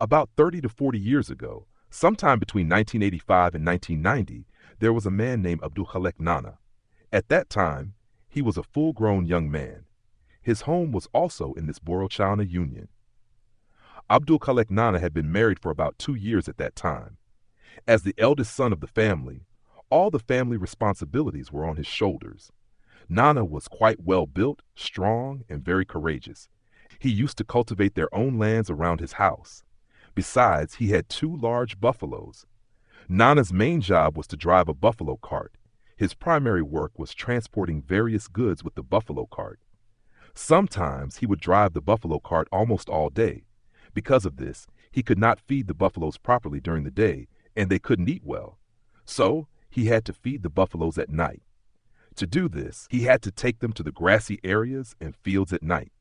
About 30 to 40 years ago, sometime between 1985 and 1990, there was a man named Abdul Nana. At that time, he was a full-grown young man. His home was also in this Borochana Union. Abdul Nana had been married for about 2 years at that time. As the eldest son of the family, all the family responsibilities were on his shoulders. Nana was quite well built, strong, and very courageous. He used to cultivate their own lands around his house. Besides, he had 2 large buffaloes. Nana's main job was to drive a buffalo cart. His primary work was transporting various goods with the buffalo cart. Sometimes he would drive the buffalo cart almost all day. Because of this, he could not feed the buffaloes properly during the day, and they couldn't eat well. So he had to feed the buffaloes at night. To do this, he had to take them to the grassy areas and fields at night.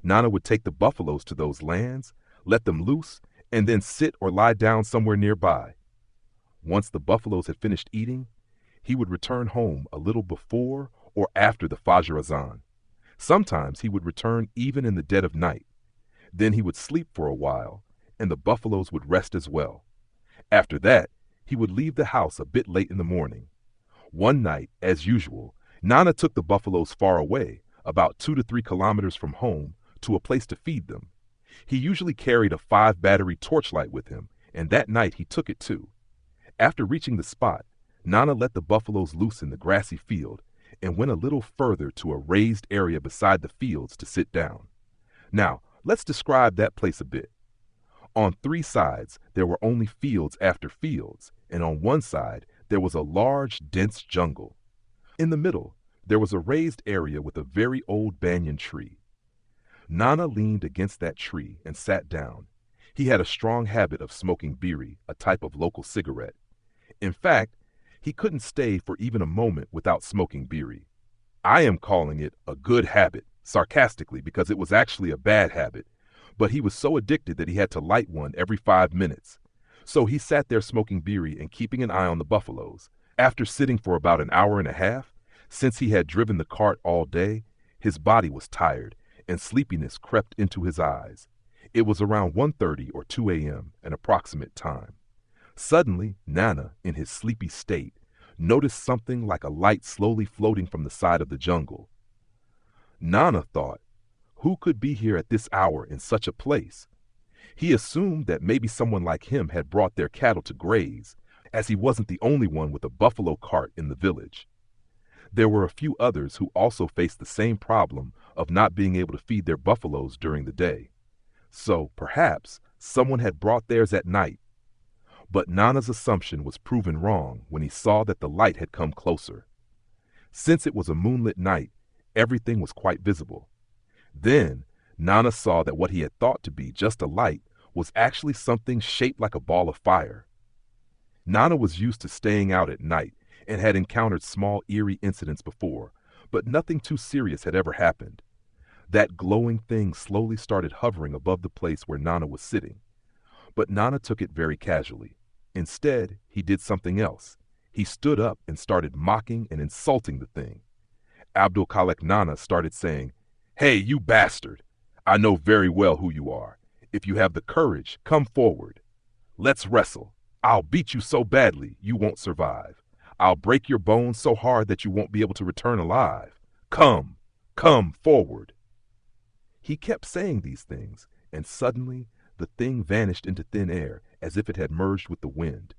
Nana would take the buffaloes to those lands, let them loose, and then sit or lie down somewhere nearby. Once the buffaloes had finished eating, he would return home a little before or after the Fajr Azan. Sometimes he would return even in the dead of night. Then he would sleep for a while, and the buffaloes would rest as well. After that, he would leave the house a bit late in the morning. One night, as usual, Nana took the buffaloes far away, about 2 to 3 kilometers from home, to a place to feed them. He usually carried a 5-battery torchlight with him, and that night he took it too. After reaching the spot, Nana let the buffaloes loose in the grassy field and went a little further to a raised area beside the fields to sit down. Now, let's describe that place a bit. On 3 sides, there were only fields after fields, and on one side, there was a large, dense jungle. In the middle, there was a raised area with a very old banyan tree. Nana leaned against that tree and sat down. He had a strong habit of smoking biri, a type of local cigarette. In fact, he couldn't stay for even a moment without smoking biri. I am calling it a good habit, sarcastically, because it was actually a bad habit, but he was so addicted that he had to light one every 5 minutes. So he sat there smoking biri and keeping an eye on the buffaloes. After sitting for about an hour and a half, since he had driven the cart all day, his body was tired, and sleepiness crept into his eyes. It was around 1:30 or 2 a.m., an approximate time. Suddenly, Nana, in his sleepy state, noticed something like a light slowly floating from the side of the jungle. Nana thought, who could be here at this hour in such a place? He assumed that maybe someone like him had brought their cattle to graze, as he wasn't the only one with a buffalo cart in the village. There were a few others who also faced the same problem of not being able to feed their buffaloes during the day. So perhaps someone had brought theirs at night. But Nana's assumption was proven wrong when he saw that the light had come closer. Since it was a moonlit night, everything was quite visible. Then Nana saw that what he had thought to be just a light was actually something shaped like a ball of fire. Nana was used to staying out at night and had encountered small eerie incidents before, but nothing too serious had ever happened. That glowing thing slowly started hovering above the place where Nana was sitting. But Nana took it very casually. Instead, he did something else. He stood up and started mocking and insulting the thing. Abdul Nana started saying, "Hey, you bastard! I know very well who you are. If you have the courage, come forward. Let's wrestle. I'll beat you so badly you won't survive. I'll break your bones so hard that you won't be able to return alive. Come forward." He kept saying these things, and suddenly the thing vanished into thin air as if it had merged with the wind.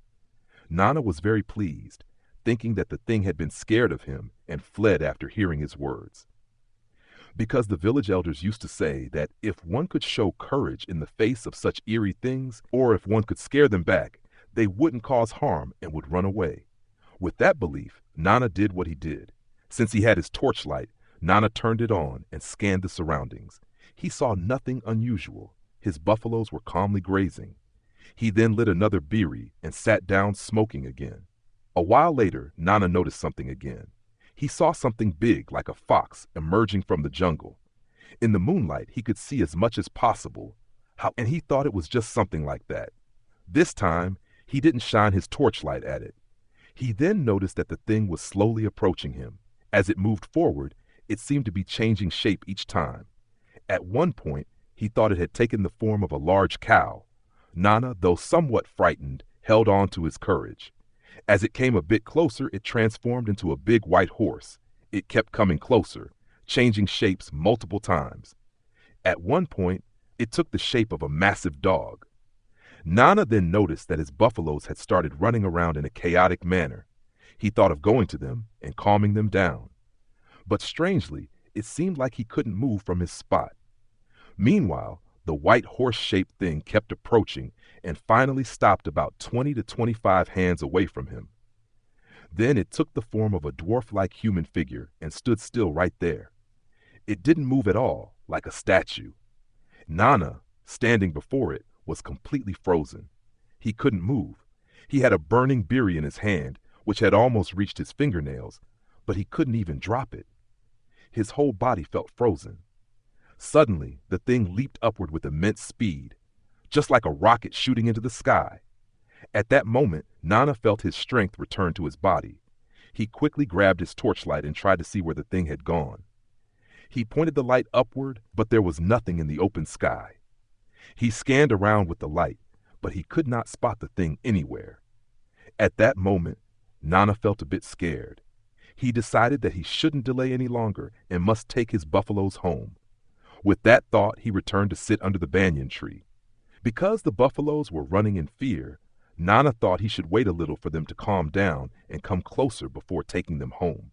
Nana was very pleased, thinking that the thing had been scared of him and fled after hearing his words. Because the village elders used to say that if one could show courage in the face of such eerie things, or if one could scare them back, they wouldn't cause harm and would run away. With that belief, Nana did what he did. Since he had his torchlight, Nana turned it on and scanned the surroundings. He saw nothing unusual. His buffaloes were calmly grazing. He then lit another biri and sat down smoking again. A while later, Nana noticed something again. He saw something big like a fox emerging from the jungle. In the moonlight, he could see as much as possible, and he thought it was just something like that. This time, he didn't shine his torchlight at it. He then noticed that the thing was slowly approaching him. As it moved forward, it seemed to be changing shape each time. At one point, he thought it had taken the form of a large cow. Nana, though somewhat frightened, held on to his courage. As it came a bit closer, it transformed into a big white horse. It kept coming closer, changing shapes multiple times. At one point, it took the shape of a massive dog. Nana then noticed that his buffaloes had started running around in a chaotic manner. He thought of going to them and calming them down. But strangely, it seemed like he couldn't move from his spot. Meanwhile, the white horse-shaped thing kept approaching and finally stopped about 20 to 25 hands away from him. Then it took the form of a dwarf-like human figure and stood still right there. It didn't move at all, like a statue. Nana, standing before it, was completely frozen. He couldn't move. He had a burning beery in his hand, which had almost reached his fingernails, but he couldn't even drop it. His whole body felt frozen. Suddenly, the thing leaped upward with immense speed, just like a rocket shooting into the sky. At that moment, Nana felt his strength return to his body. He quickly grabbed his torchlight and tried to see where the thing had gone. He pointed the light upward, but there was nothing in the open sky. He scanned around with the light, but he could not spot the thing anywhere. At that moment, Nana felt a bit scared. He decided that he shouldn't delay any longer and must take his buffaloes home. With that thought, he returned to sit under the banyan tree. Because the buffaloes were running in fear, Nana thought he should wait a little for them to calm down and come closer before taking them home.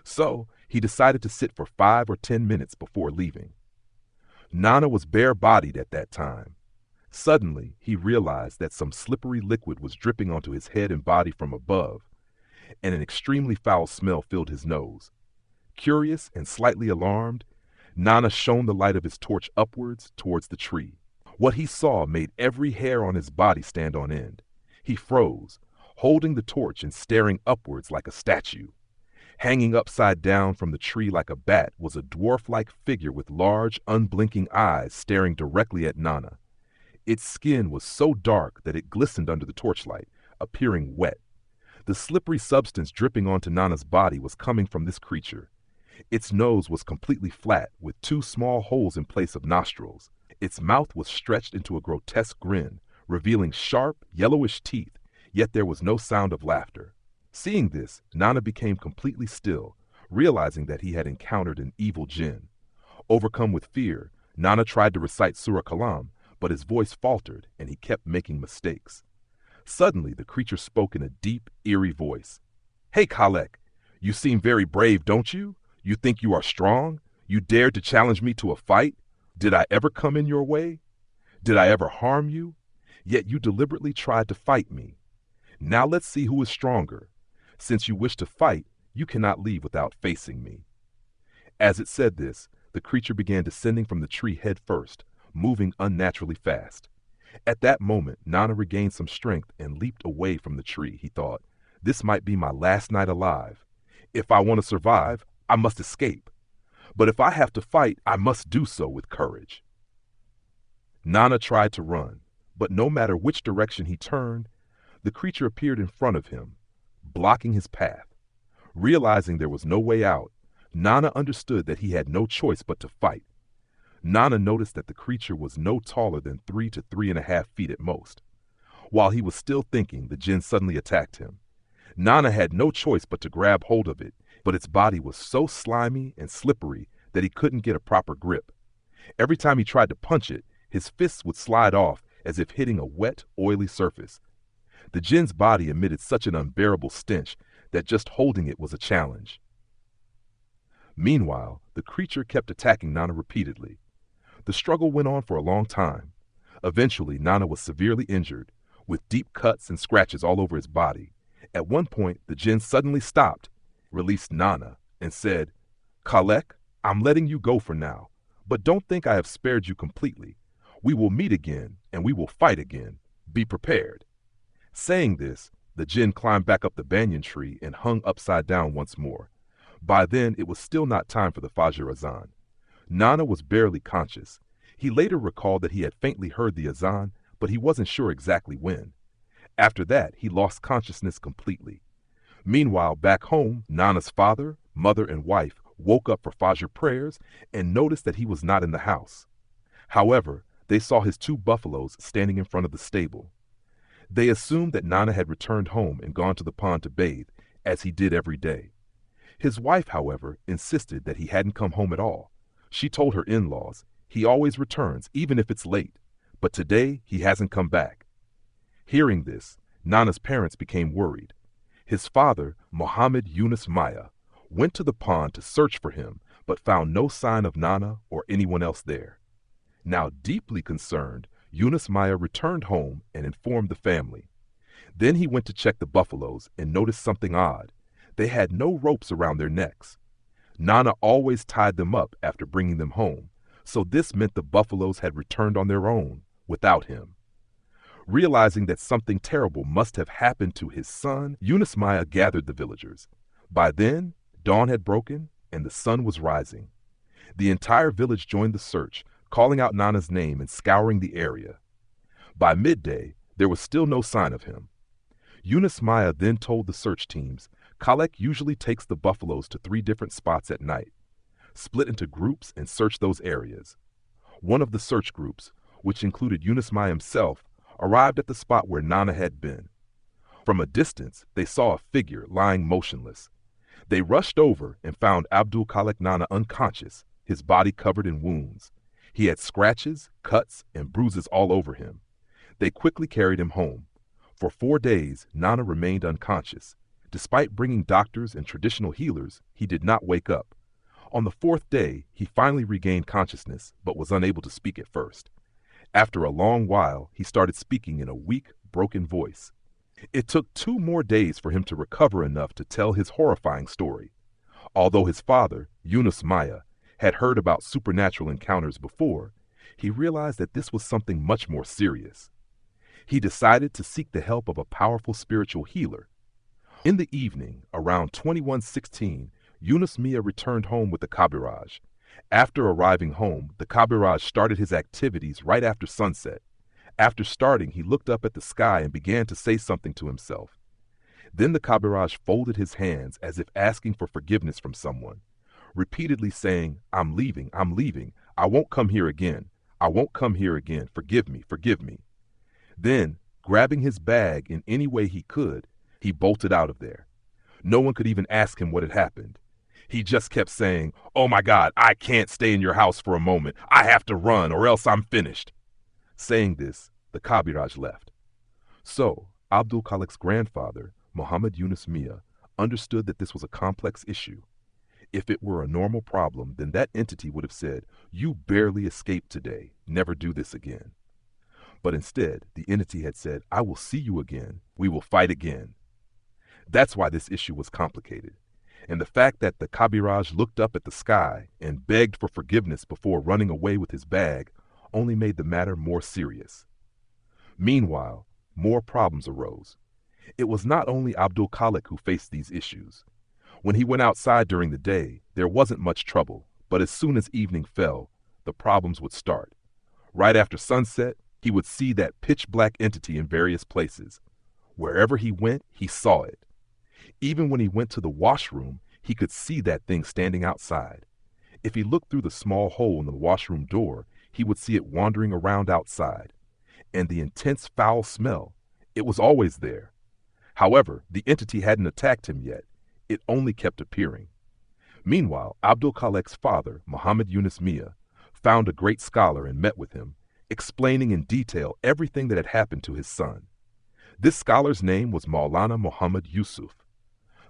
So, he decided to sit for 5 or 10 minutes before leaving. Nana was bare-bodied at that time. Suddenly, he realized that some slippery liquid was dripping onto his head and body from above, and an extremely foul smell filled his nose. Curious and slightly alarmed, Nana shone the light of his torch upwards towards the tree. What he saw made every hair on his body stand on end. He froze, holding the torch and staring upwards like a statue. Hanging upside down from the tree like a bat was a dwarf-like figure with large, unblinking eyes staring directly at Nana. Its skin was so dark that it glistened under the torchlight, appearing wet. The slippery substance dripping onto Nana's body was coming from this creature. Its nose was completely flat, with 2 small holes in place of nostrils. Its mouth was stretched into a grotesque grin, revealing sharp, yellowish teeth, yet there was no sound of laughter. Seeing this, Nana became completely still, realizing that he had encountered an evil jinn. Overcome with fear, Nana tried to recite Surah Kalam, but his voice faltered and he kept making mistakes. Suddenly, the creature spoke in a deep, eerie voice. "Hey, Kalek, you seem very brave, don't you? You think you are strong? You dared to challenge me to a fight? Did I ever come in your way? Did I ever harm you? Yet you deliberately tried to fight me. Now let's see who is stronger. Since you wish to fight, you cannot leave without facing me." As it said this, the creature began descending from the tree head first, moving unnaturally fast. At that moment, Nana regained some strength and leaped away from the tree. He thought, "This might be my last night alive. If I want to survive, I must escape. But if I have to fight, I must do so with courage." Nana tried to run, but no matter which direction he turned, the creature appeared in front of him, blocking his path. Realizing there was no way out, Nana understood that he had no choice but to fight. Nana noticed that the creature was no taller than 3 to 3.5 feet at most. While he was still thinking, the jinn suddenly attacked him. Nana had no choice but to grab hold of it, but its body was so slimy and slippery that he couldn't get a proper grip. Every time he tried to punch it, his fists would slide off as if hitting a wet, oily surface. The jinn's body emitted such an unbearable stench that just holding it was a challenge. Meanwhile, the creature kept attacking Nana repeatedly. The struggle went on for a long time. Eventually, Nana was severely injured, with deep cuts and scratches all over his body. At one point, the jinn suddenly stopped, released Nana, and said, "Kalek, I'm letting you go for now, but don't think I have spared you completely. We will meet again, and we will fight again. Be prepared." Saying this, the jinn climbed back up the banyan tree and hung upside down once more. By then, it was still not time for the Fajr Azan. Nana was barely conscious. He later recalled that he had faintly heard the Azan, but he wasn't sure exactly when. After that, he lost consciousness completely. Meanwhile, back home, Nana's father, mother, and wife woke up for Fajr prayers and noticed that he was not in the house. However, They saw his two buffaloes standing in front of the stable. They assumed that Nana had returned home and gone to the pond to bathe, as he did every day. His wife, however, insisted that he hadn't come home at all. She told her in-laws, "He always returns, even if it's late, but today he hasn't come back." Hearing this, Nana's parents became worried. His father, Muhammad Yunus Maya, went to the pond to search for him, but found no sign of Nana or anyone else there. Now deeply concerned, Yunus Maya returned home and informed the family. Then he went to check the buffaloes and noticed something odd. They had no ropes around their necks. Nana always tied them up after bringing them home, so this meant the buffaloes had returned on their own, without him. Realizing that something terrible must have happened to his son, Yunus Maya gathered the villagers. By then, dawn had broken and the sun was rising. The entire village joined the search, calling out Nana's name and scouring the area. By midday, there was still no sign of him. Yunus Maya then told the search teams, Khalek usually takes the buffaloes to 3 different spots at night, split into groups and search those areas. One of the search groups, which included Yunus Maya himself, arrived at the spot where Nana had been. From a distance, they saw a figure lying motionless. They rushed over and found Abdul Khalek Nana unconscious, his body covered in wounds. He had scratches, cuts, and bruises all over him. They quickly carried him home. For 4 days, Nana remained unconscious. Despite bringing doctors and traditional healers, he did not wake up. On the 4th day, he finally regained consciousness, but was unable to speak at first. After a long while, he started speaking in a weak, broken voice. It took 2 more days for him to recover enough to tell his horrifying story. Although his father, Yunus Maya, had heard about supernatural encounters before, he realized that this was something much more serious. He decided to seek the help of a powerful spiritual healer. In the evening, around 2116, Yunus Mia returned home with the Kabiraj. After arriving home, the Kabiraj started his activities right after sunset. After starting, he looked up at the sky and began to say something to himself. Then the Kabiraj folded his hands as if asking for forgiveness from someone, repeatedly saying, I'm leaving, I won't come here again, I won't come here again, forgive me, forgive me. Then, grabbing his bag in any way he could, he bolted out of there. No one could even ask him what had happened. He just kept saying, oh my God, I can't stay in your house for a moment, I have to run or else I'm finished. Saying this, the Kabiraj left. So, Abdul Khalek's grandfather, Muhammad Yunus Mia, understood that this was a complex issue. If it were a normal problem, then that entity would have said, you barely escaped today, never do this again. But instead, the entity had said, I will see you again, we will fight again. That's why this issue was complicated. And the fact that the Kabiraj looked up at the sky and begged for forgiveness before running away with his bag only made the matter more serious. Meanwhile, more problems arose. It was not only Abdul Khalek who faced these issues. When he went outside during the day, there wasn't much trouble, but as soon as evening fell, the problems would start. Right after sunset, he would see that pitch-black entity in various places. Wherever he went, he saw it. Even when he went to the washroom, he could see that thing standing outside. If he looked through the small hole in the washroom door, he would see it wandering around outside. And the intense foul smell, it was always there. However, the entity hadn't attacked him yet. It only kept appearing. Meanwhile, Abdul Khalek's father, Muhammad Yunus Mia, found a great scholar and met with him, explaining in detail everything that had happened to his son. This scholar's name was Maulana Muhammad Yusuf.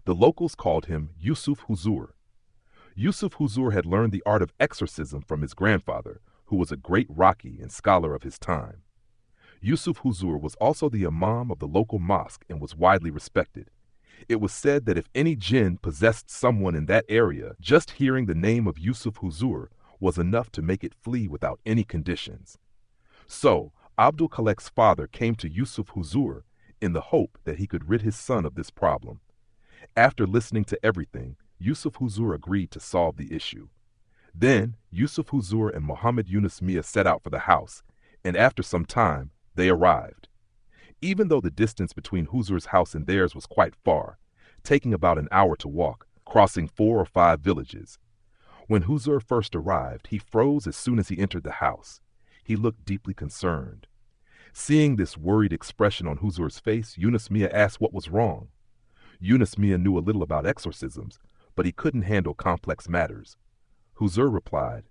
The locals called him Yusuf Huzur. Yusuf Huzur had learned the art of exorcism from his grandfather, who was a great Raqi and scholar of his time. Yusuf Huzur was also the imam of the local mosque and was widely respected. It was said that if any jinn possessed someone in that area, just hearing the name of Yusuf Huzur was enough to make it flee without any conditions. So, Abdul Khalek's father came to Yusuf Huzur in the hope that he could rid his son of this problem. After listening to everything, Yusuf Huzur agreed to solve the issue. Then, Yusuf Huzur and Muhammad Yunus Mia set out for the house, and after some time, they arrived. Even though the distance between Huzur's house and theirs was quite far, taking about an hour to walk, crossing 4 or 5 villages. When Huzur first arrived, he froze as soon as he entered the house. He looked deeply concerned. Seeing this worried expression on Huzur's face, Yunus Mia asked what was wrong. Yunus Mia knew a little about exorcisms, but he couldn't handle complex matters. Huzur replied,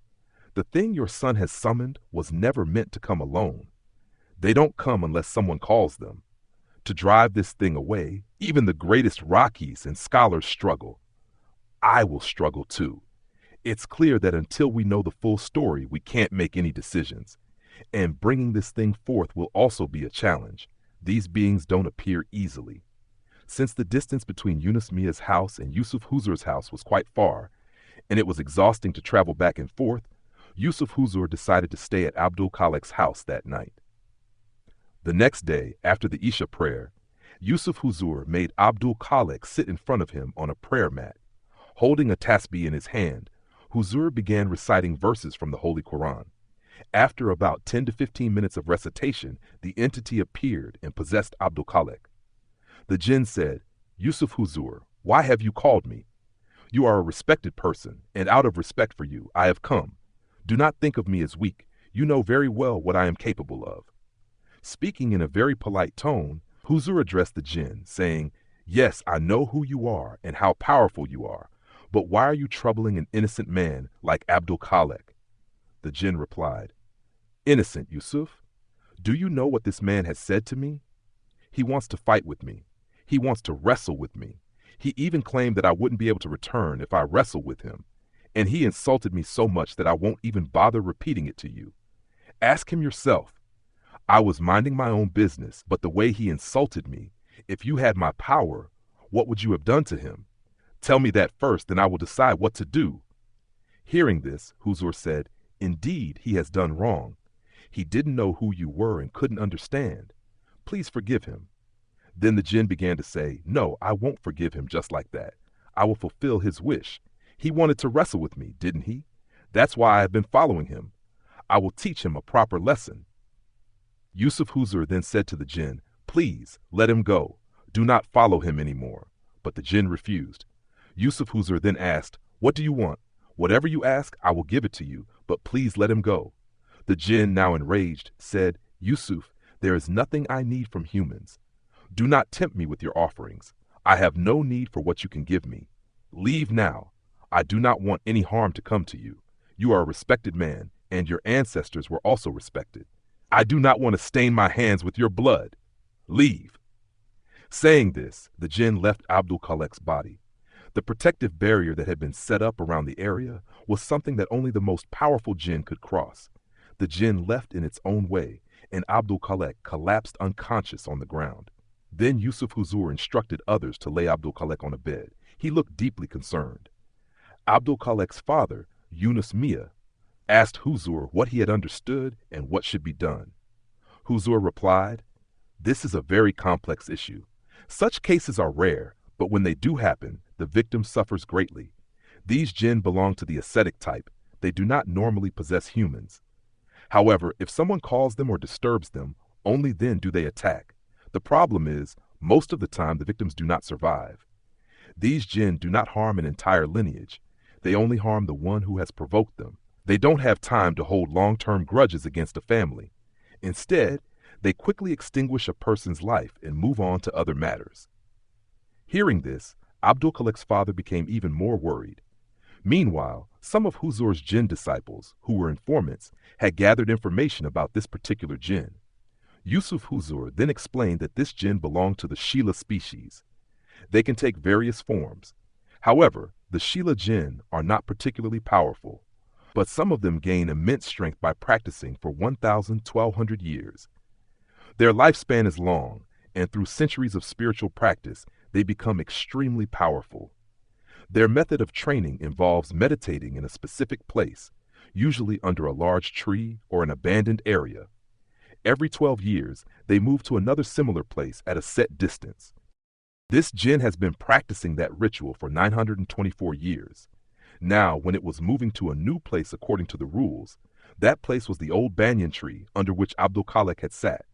"The thing your son has summoned was never meant to come alone. They don't come unless someone calls them. To drive this thing away, even the greatest Rakis and scholars struggle. I will struggle too. It's clear that until we know the full story, we can't make any decisions. And bringing this thing forth will also be a challenge. These beings don't appear easily." Since the distance between Yunus Mia's house and Yusuf Huzur's house was quite far, and it was exhausting to travel back and forth, Yusuf Huzur decided to stay at Abdul Khalek's house that night. The next day, after the Isha prayer, Yusuf Huzur made Abdul Khalek sit in front of him on a prayer mat. Holding a tasbih in his hand, Huzur began reciting verses from the Holy Quran. After about 10 to 15 minutes of recitation, the entity appeared and possessed Abdul Khalek. The jinn said, "Yusuf Huzur, why have you called me? You are a respected person, and out of respect for you, I have come. Do not think of me as weak. You know very well what I am capable of." Speaking in a very polite tone, Huzur addressed the jinn, saying, "Yes, I know who you are and how powerful you are, but why are you troubling an innocent man like Abdul Khalek?" The jinn replied, "Innocent, Yusuf? Do you know what this man has said to me? He wants to fight with me. He wants to wrestle with me. He even claimed that I wouldn't be able to return if I wrestled with him. And he insulted me so much that I won't even bother repeating it to you. Ask him yourself. I was minding my own business, but the way he insulted me, if you had my power, what would you have done to him? Tell me that first, then I will decide what to do." Hearing this, Huzur said, "Indeed, he has done wrong. He didn't know who you were and couldn't understand. Please forgive him." Then the jinn began to say, "No, I won't forgive him just like that. I will fulfill his wish. He wanted to wrestle with me, didn't he? That's why I have been following him. I will teach him a proper lesson." Yusuf Huzur then said to the jinn, "Please, let him go. Do not follow him anymore." But the jinn refused. Yusuf Huzur then asked, "What do you want? Whatever you ask, I will give it to you, but please let him go." The jinn, now enraged, said, "Yusuf, there is nothing I need from humans. Do not tempt me with your offerings. I have no need for what you can give me. Leave now. I do not want any harm to come to you. You are a respected man, and your ancestors were also respected. I do not want to stain my hands with your blood. Leave." Saying this, the jinn left Abdul Khalek's body. The protective barrier that had been set up around the area was something that only the most powerful jinn could cross. The jinn left in its own way, and Abdul Khalek collapsed unconscious on the ground. Then Yusuf Huzur instructed others to lay Abdul Khalek on a bed. He looked deeply concerned. Abdul Khalek's father, Yunus Mia, asked Huzur what he had understood and what should be done. Huzur replied, "This is a very complex issue. Such cases are rare, but when they do happen, the victim suffers greatly. These jinn belong to the ascetic type. They do not normally possess humans. However, if someone calls them or disturbs them, only then do they attack. The problem is, most of the time the victims do not survive. These jinn do not harm an entire lineage. They only harm the one who has provoked them. They don't have time to hold long-term grudges against a family. Instead, they quickly extinguish a person's life and move on to other matters." Hearing this, Abdul Khalek's father became even more worried. Meanwhile, some of Huzur's jinn disciples, who were informants, had gathered information about this particular jinn. Yusuf Huzur then explained that this jinn belonged to the Sheila species. They can take various forms. However, the Sheila jinn are not particularly powerful, but some of them gain immense strength by practicing for 1,200 years. Their lifespan is long, and through centuries of spiritual practice, they become extremely powerful. Their method of training involves meditating in a specific place, usually under a large tree or an abandoned area. Every 12 years, they move to another similar place at a set distance. This jinn has been practicing that ritual for 924 years. Now, when it was moving to a new place according to the rules, that place was the old banyan tree under which Abdul Khalek had sat.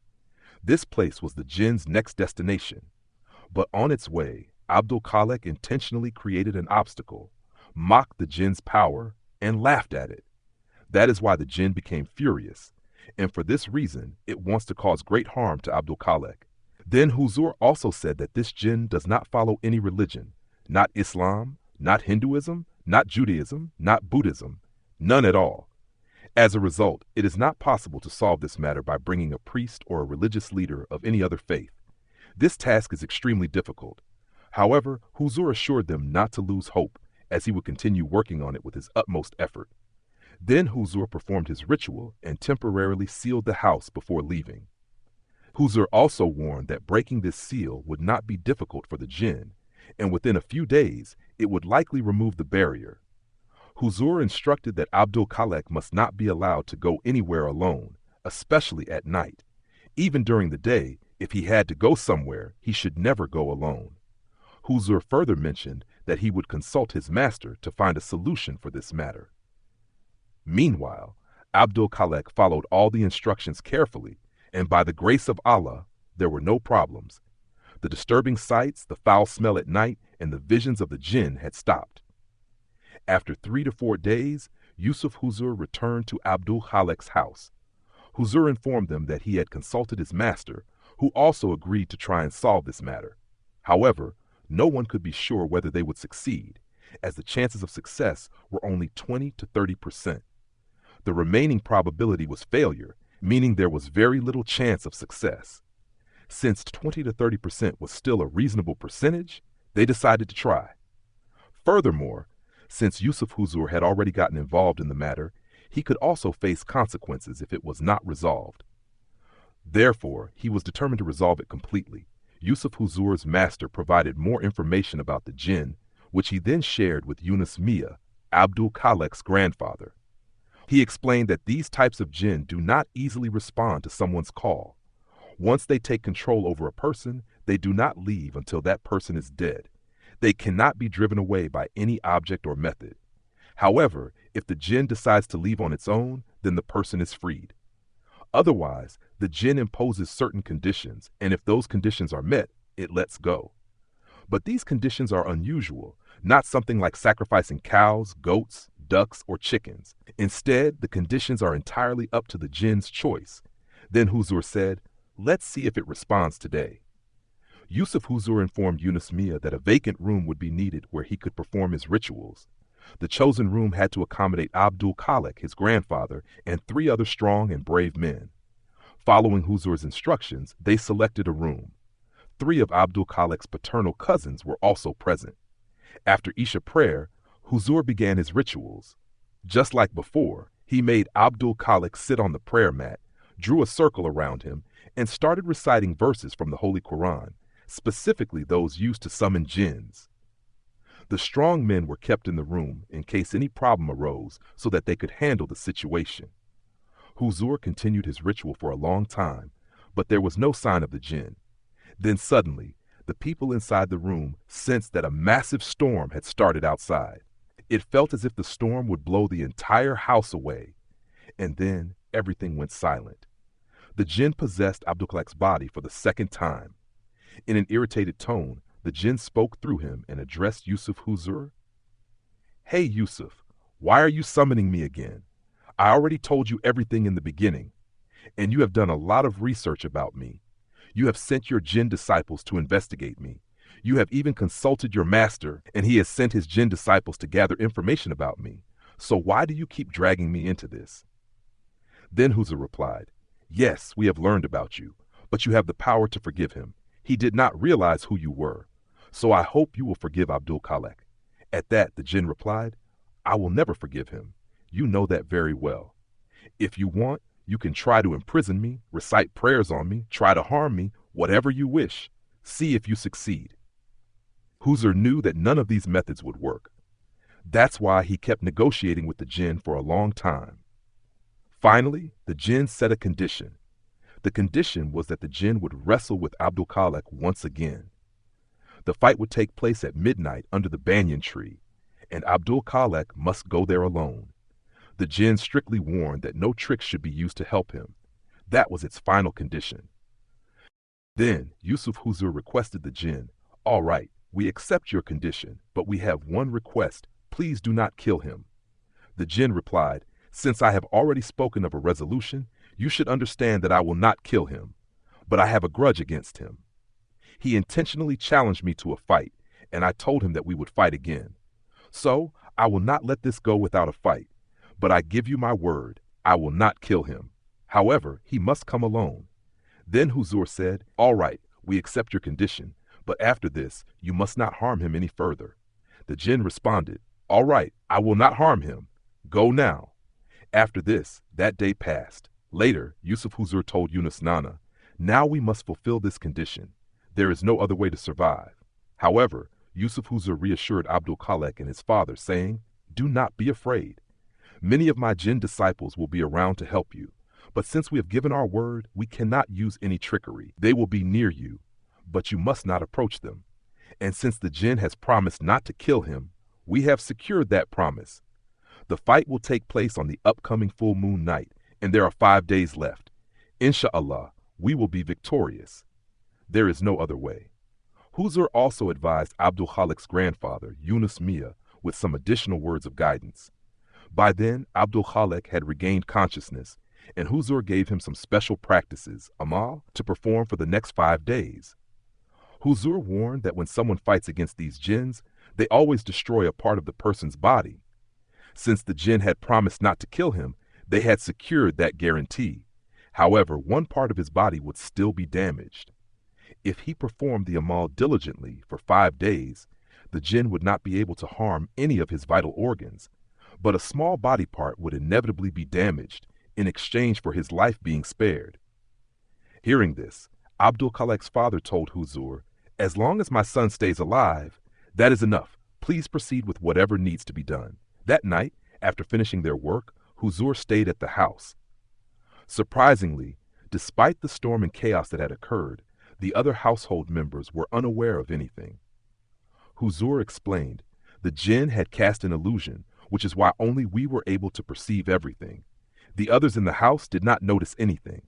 This place was the jinn's next destination. But on its way, Abdul Khalek intentionally created an obstacle, mocked the jinn's power, and laughed at it. That is why the jinn became furious. and for this reason, it wants to cause great harm to Abdul Khalek. Then Huzur also said that this jinn does not follow any religion, not Islam, not Hinduism, not Judaism, not Buddhism, none at all. As a result, it is not possible to solve this matter by bringing a priest or a religious leader of any other faith. This task is extremely difficult. However, Huzur assured them not to lose hope, as he would continue working on it with his utmost effort. Then Huzur performed his ritual and temporarily sealed the house before leaving. Huzur also warned that breaking this seal would not be difficult for the jinn, and within a few days, it would likely remove the barrier. Huzur instructed that Abdul Khalek must not be allowed to go anywhere alone, especially at night. Even during the day, if he had to go somewhere, he should never go alone. Huzur further mentioned that he would consult his master to find a solution for this matter. Meanwhile, Abdul Khalek followed all the instructions carefully, and by the grace of Allah, there were no problems. The disturbing sights, the foul smell at night, and the visions of the jinn had stopped. After 3 to 4 days, Yusuf Huzur returned to Abdul Khalek's house. Huzur informed them that he had consulted his master, who also agreed to try and solve this matter. However, no one could be sure whether they would succeed, as the chances of success were only 20 to 30%. The remaining probability was failure, meaning there was very little chance of success. Since 20 to 30% was still a reasonable percentage, they decided to try. Furthermore, since Yusuf Huzur had already gotten involved in the matter, he could also face consequences if it was not resolved. Therefore, he was determined to resolve it completely. Yusuf Huzur's master provided more information about the jinn, which he then shared with Yunus Mia, Abdul Khalek's grandfather. He explained that these types of jinn do not easily respond to someone's call. Once they take control over a person, they do not leave until that person is dead. They cannot be driven away by any object or method. However, if the jinn decides to leave on its own, then the person is freed. Otherwise, the jinn imposes certain conditions, and if those conditions are met, it lets go. But these conditions are unusual, not something like sacrificing cows, goats, ducks, or chickens. Instead, the conditions are entirely up to the jinn's choice. Then Huzur said, "Let's see if it responds today." Yusuf Huzur informed Yunus Mia that a vacant room would be needed where he could perform his rituals. The chosen room had to accommodate Abdul Khalek, his grandfather, and 3 other strong and brave men. Following Huzur's instructions, they selected a room. 3 of Abdul Khalek's paternal cousins were also present. After Isha prayer, Huzur began his rituals. Just like before, he made Abdul Khalek sit on the prayer mat, drew a circle around him, and started reciting verses from the Holy Quran, specifically those used to summon jinns. The strong men were kept in the room in case any problem arose so that they could handle the situation. Huzur continued his ritual for a long time, but there was no sign of the jinn. Then suddenly, the people inside the room sensed that a massive storm had started outside. It felt as if the storm would blow the entire house away. And then everything went silent. The jinn possessed Abdul Khalek's body for the second time. In an irritated tone, the jinn spoke through him and addressed Yusuf Huzur. "Hey Yusuf, why are you summoning me again? I already told you everything in the beginning, and you have done a lot of research about me. You have sent your jinn disciples to investigate me. You have even consulted your master, and he has sent his jinn disciples to gather information about me. So why do you keep dragging me into this?" Then Huzur replied, "Yes, we have learned about you, but you have the power to forgive him. He did not realize who you were. So I hope you will forgive Abdul Khalek." At that, the jinn replied, "I will never forgive him. You know that very well. If you want, you can try to imprison me, recite prayers on me, try to harm me, whatever you wish. See if you succeed." Huzur knew that none of these methods would work. That's why he kept negotiating with the jinn for a long time. Finally, the jinn set a condition. The condition was that the jinn would wrestle with Abdul Khalek once again. The fight would take place at midnight under the banyan tree, and Abdul Khalek must go there alone. The jinn strictly warned that no tricks should be used to help him. That was its final condition. Then Yusuf Huzur requested the jinn, "All right, we accept your condition, but we have one request. Please do not kill him." The jinn replied, "Since I have already spoken of a resolution, You should understand that I will not kill him, but I have a grudge against him. He intentionally challenged me to a fight, and I told him that we would fight again. So, I will not let this go without a fight, but I give you my word, I will not kill him. However, he must come alone. Then Huzur said, all right, we accept your condition, but after this, you must not harm him any further. The jinn responded, all right, I will not harm him. Go now. After this, that day passed. Later, Yusuf Huzur told Yunus Nana, now we must fulfill this condition. There is no other way to survive. However, Yusuf Huzur reassured Abdul Khalek and his father, saying, do not be afraid. Many of my jinn disciples will be around to help you, but since we have given our word, we cannot use any trickery. They will be near you, but you must not approach them. And since the jinn has promised not to kill him, we have secured that promise. The fight will take place on the upcoming full moon night, and there are 5 days left. Insha'Allah, we will be victorious. There is no other way. Huzur also advised Abdul Khalek's grandfather, Yunus Mia, with some additional words of guidance. By then, Abdul Khalek had regained consciousness, and Huzur gave him some special practices, Amal, to perform for the next 5 days. Huzur warned that when someone fights against these jinns, they always destroy a part of the person's body. Since the jinn had promised not to kill him, they had secured that guarantee. However, one part of his body would still be damaged. If he performed the Amal diligently for 5 days, the jinn would not be able to harm any of his vital organs, but a small body part would inevitably be damaged in exchange for his life being spared. Hearing this, Abdul Khalek's father told Huzur, as long as my son stays alive, that is enough. Please proceed with whatever needs to be done. That night, after finishing their work, Huzur stayed at the house. Surprisingly, despite the storm and chaos that had occurred, the other household members were unaware of anything. Huzur explained, the jinn had cast an illusion, which is why only we were able to perceive everything. The others in the house did not notice anything.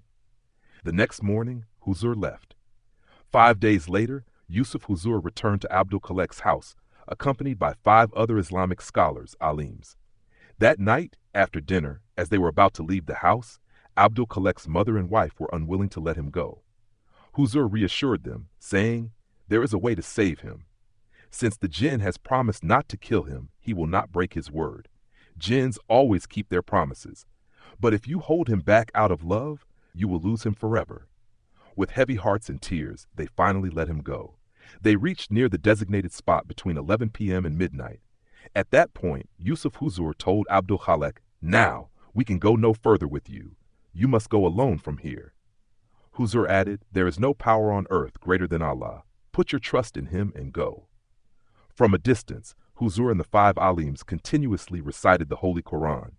The next morning, Huzur left. 5 days later, Yusuf Huzur returned to Abdul Khalek's house, accompanied by 5 other Islamic scholars, alims. That night, after dinner, as they were about to leave the house, Abdul Khalek's mother and wife were unwilling to let him go. Huzur reassured them, saying, there is a way to save him. Since the jinn has promised not to kill him, he will not break his word. Jinns always keep their promises. But if you hold him back out of love, you will lose him forever. With heavy hearts and tears, they finally let him go. They reached near the designated spot between 11 p.m. and midnight. At that point, Yusuf Huzur told Abdul Khalek, now, we can go no further with you. You must go alone from here. Huzur added, there is no power on earth greater than Allah. Put your trust in him and go. From a distance, Huzur and the 5 alims continuously recited the Holy Quran.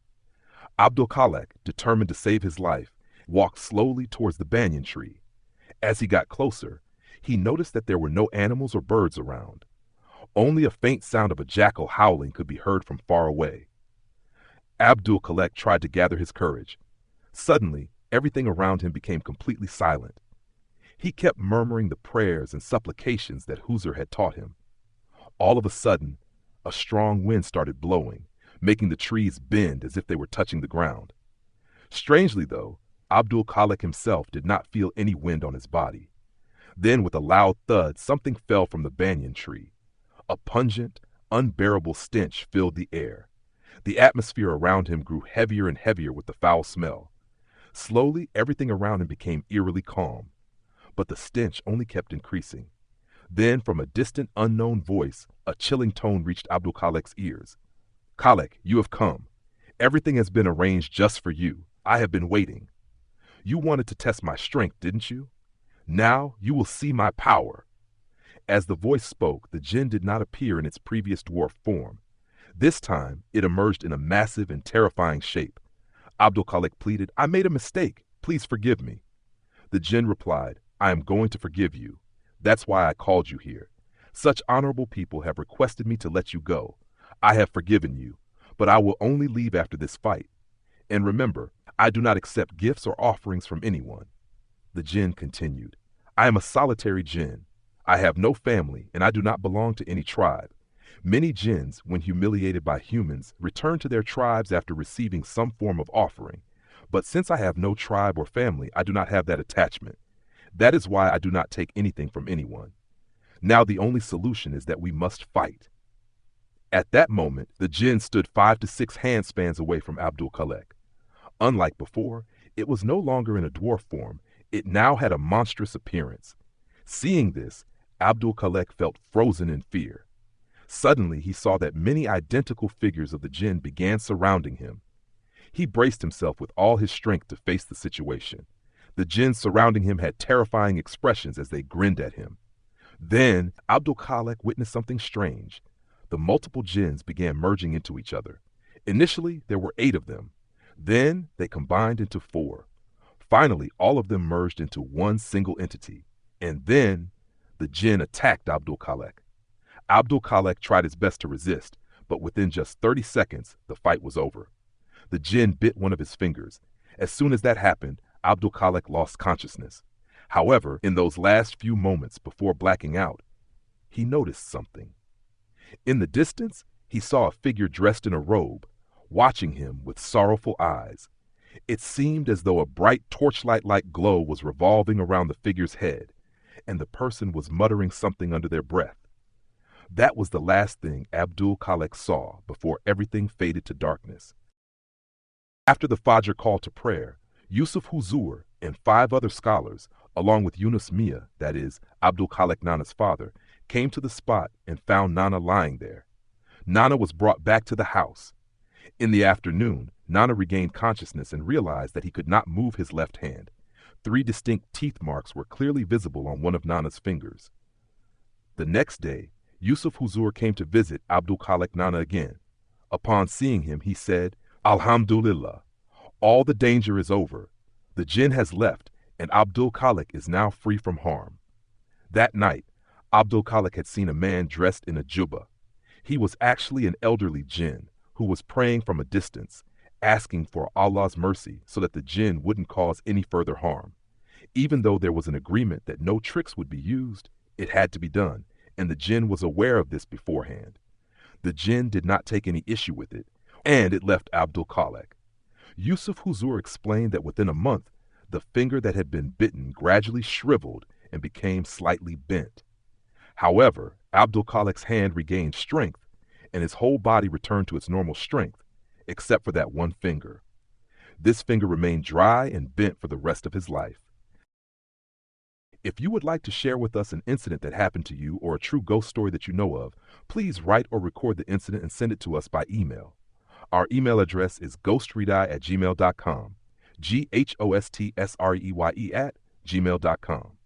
Abdul Khalek, determined to save his life, walked slowly towards the banyan tree. As he got closer, he noticed that there were no animals or birds around. Only a faint sound of a jackal howling could be heard from far away. Abdul Khalek tried to gather his courage. Suddenly, everything around him became completely silent. He kept murmuring the prayers and supplications that Huzur had taught him. All of a sudden, a strong wind started blowing, making the trees bend as if they were touching the ground. Strangely, though, Abdul Khalek himself did not feel any wind on his body. Then, with a loud thud, something fell from the banyan tree. A pungent, unbearable stench filled the air. The atmosphere around him grew heavier and heavier with the foul smell. Slowly, everything around him became eerily calm. But the stench only kept increasing. Then, from a distant, unknown voice, a chilling tone reached Abdul Khalek's ears. Khalek, you have come. Everything has been arranged just for you. I have been waiting. You wanted to test my strength, didn't you? Now you will see my power. As the voice spoke, the jinn did not appear in its previous dwarf form. This time, it emerged in a massive and terrifying shape. Abdul Khalek pleaded, I made a mistake. Please forgive me. The jinn replied, I am going to forgive you. That's why I called you here. Such honorable people have requested me to let you go. I have forgiven you, but I will only leave after this fight. And remember, I do not accept gifts or offerings from anyone. The jinn continued, I am a solitary jinn. I have no family, and I do not belong to any tribe. Many jinns, when humiliated by humans, return to their tribes after receiving some form of offering. But since I have no tribe or family, I do not have that attachment. That is why I do not take anything from anyone. Now the only solution is that we must fight." At that moment, the jinn stood 5 to 6 handspans away from Abdul Khalek. Unlike before, it was no longer in a dwarf form. It now had a monstrous appearance. Seeing this, Abdul Khalek felt frozen in fear. Suddenly, he saw that many identical figures of the jinn began surrounding him. He braced himself with all his strength to face the situation. The jinns surrounding him had terrifying expressions as they grinned at him. Then, Abdul Khalek witnessed something strange. The multiple jinns began merging into each other. Initially, there were 8 of them. Then, they combined into 4. Finally, all of them merged into one single entity. And then, the jinn attacked Abdul Khalek. Abdul Khalek tried his best to resist, but within just 30 seconds, the fight was over. The jinn bit one of his fingers. As soon as that happened, Abdul Khalek lost consciousness. However, in those last few moments before blacking out, he noticed something. In the distance, he saw a figure dressed in a robe, watching him with sorrowful eyes. It seemed as though a bright torchlight-like glow was revolving around the figure's head, and the person was muttering something under their breath. That was the last thing Abdul Khalek saw before everything faded to darkness. After the Fajr call to prayer, Yusuf Huzur and 5 other scholars, along with Yunus Mia, that is, Abdul Khalek Nana's father, came to the spot and found Nana lying there. Nana was brought back to the house. In the afternoon, Nana regained consciousness and realized that he could not move his left hand. 3 distinct teeth marks were clearly visible on one of Nana's fingers. The next day, Yusuf Huzur came to visit Abdul Khalek Nana again. Upon seeing him, he said, "Alhamdulillah, all the danger is over. The jinn has left, and Abdul Khalek is now free from harm." That night, Abdul Khalek had seen a man dressed in a jubba. He was actually an elderly jinn who was praying from a distance, asking for Allah's mercy so that the jinn wouldn't cause any further harm. Even though there was an agreement that no tricks would be used, it had to be done, and the jinn was aware of this beforehand. The jinn did not take any issue with it, and it left Abdul Khalek. Yusuf Huzur explained that within a month, the finger that had been bitten gradually shriveled and became slightly bent. However, Abdul Khalek's hand regained strength, and his whole body returned to its normal strength, except for that one finger. This finger remained dry and bent for the rest of his life. If you would like to share with us an incident that happened to you or a true ghost story that you know of, please write or record the incident and send it to us by email. Our email address is ghostredeye@gmail.com, GHOSTSREYE@gmail.com.